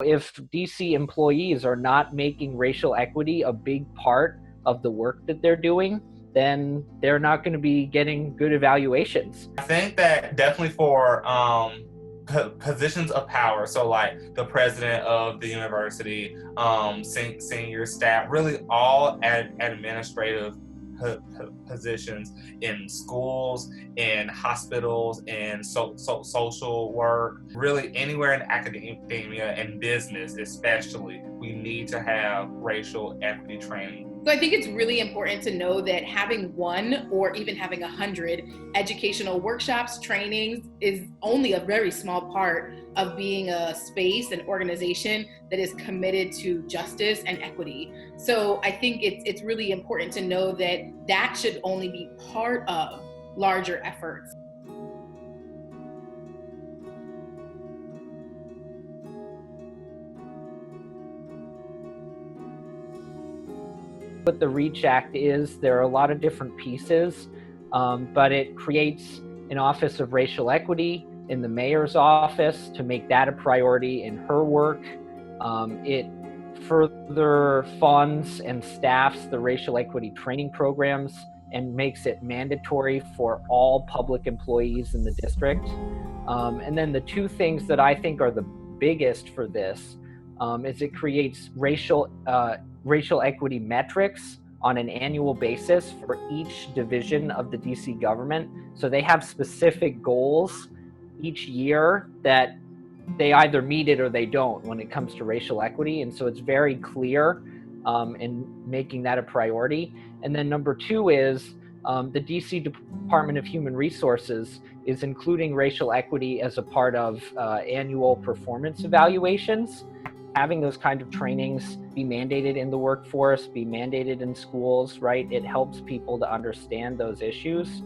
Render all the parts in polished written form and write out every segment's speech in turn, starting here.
If DC employees are not making racial equity a big part of the work that they're doing, then they're not going to be getting good evaluations. I think that definitely for positions of power, so like the president of the university, senior staff, really all administrative positions in schools, in hospitals, in social work, really anywhere in academia and business especially, we need to have racial equity training. So I think it's really important to know that having one or even having 100 educational workshops, trainings is only a very small part of being a space, an organization that is committed to justice and equity. So I think it's really important to know that that should only be part of larger efforts. What the REACH Act is, there are a lot of different pieces, but it creates an Office of Racial Equity in the mayor's office to make that a priority in her work. It further funds and staffs the racial equity training programs and makes it mandatory for all public employees in the district. And then the two things that I think are the biggest for this is it creates racial equity metrics on an annual basis for each division of the DC government. So they have specific goals each year that they either meet it or they don't when it comes to racial equity. And so it's very clear in making that a priority. And then number two is the DC Department of Human Resources is including racial equity as a part of annual performance evaluations. Having those kind of trainings be mandated in the workforce, be mandated in schools, right? It helps people to understand those issues.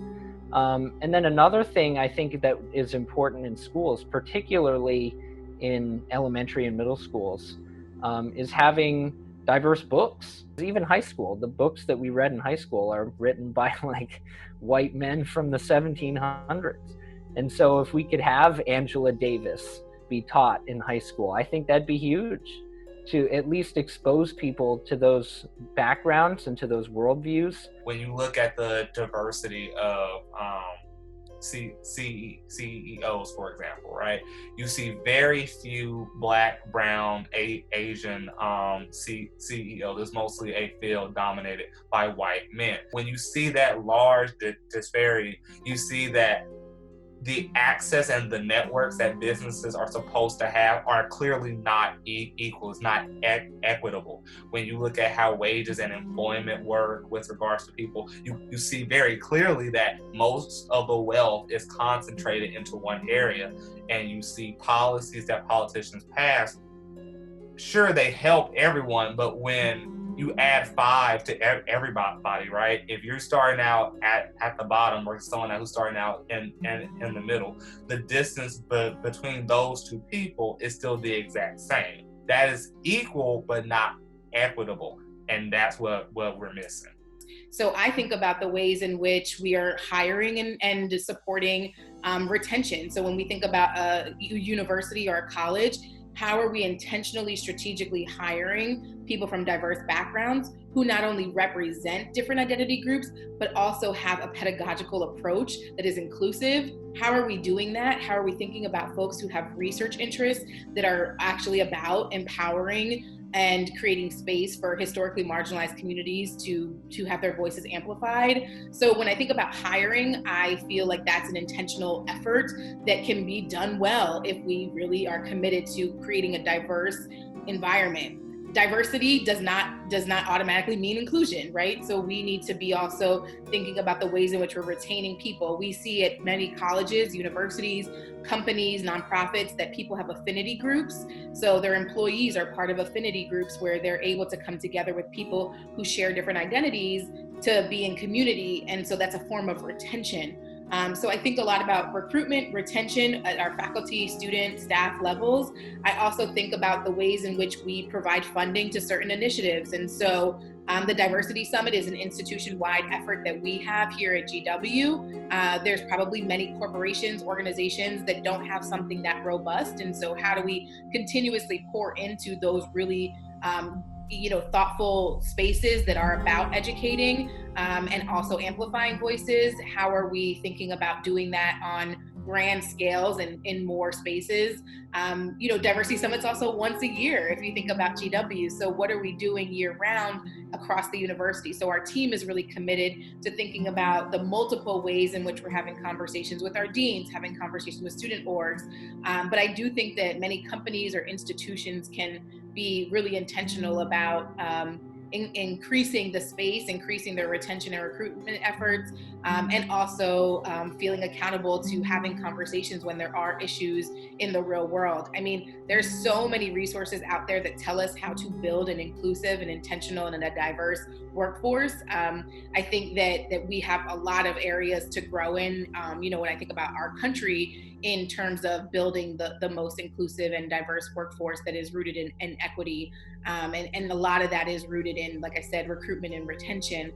And then another thing I think that is important in schools, particularly in elementary and middle schools, is having diverse books. Even high school, the books that we read in high school are written by like white men from the 1700s. And so if we could have Angela Davis be taught in high school, I think that'd be huge to at least expose people to those backgrounds and to those worldviews. When you look at the diversity of CEOs, for example, right? You see very few Black, Brown, Asian CEOs. It's mostly a field dominated by white men. When you see that large disparity, you see that the access and the networks that businesses are supposed to have are clearly not equal. It's not equitable. When you look at how wages and employment work with regards to people, you see very clearly that most of the wealth is concentrated into one area. And you see policies that politicians pass, sure, they help everyone, but when you add 5 to everybody, right? If you're starting out at the bottom or someone who's starting out in the middle, the distance between those two people is still the exact same. That is equal, but not equitable. And that's what we're missing. So I think about the ways in which we are hiring and supporting retention. So when we think about a university or a college, how are we intentionally, strategically hiring people from diverse backgrounds who not only represent different identity groups, but also have a pedagogical approach that is inclusive? How are we doing that? How are we thinking about folks who have research interests that are actually about empowering and creating space for historically marginalized communities to have their voices amplified? So when I think about hiring, I feel like that's an intentional effort that can be done well if we really are committed to creating a diverse environment. Diversity does not automatically mean inclusion, right? So we need to be also thinking about the ways in which we're retaining people. We see at many colleges, universities, companies, nonprofits that people have affinity groups. So their employees are part of affinity groups where they're able to come together with people who share different identities to be in community. And so that's a form of retention. So I think a lot about recruitment, retention at our faculty, student, staff levels. I also think about the ways in which we provide funding to certain initiatives. And so the Diversity Summit is an institution-wide effort that we have here at GW. There's probably many corporations, organizations that don't have something that robust. And so how do we continuously pour into those really thoughtful spaces that are about educating and also amplifying voices? How are we thinking about doing that on grand scales and in more spaces? Diversity Summit's also once a year if you think about GW. So what are we doing year round across the university? So our team is really committed to thinking about the multiple ways in which we're having conversations with our deans, having conversations with student orgs. But I do think that many companies or institutions can be really intentional about increasing the space, increasing their retention and recruitment efforts, and also feeling accountable to having conversations when there are issues in the real world. I mean, there's so many resources out there that tell us how to build an inclusive and intentional and a diverse workforce. I think that we have a lot of areas to grow in, when I think about our country in terms of building the most inclusive and diverse workforce that is rooted in equity. And a lot of that is rooted in, like I said, recruitment and retention.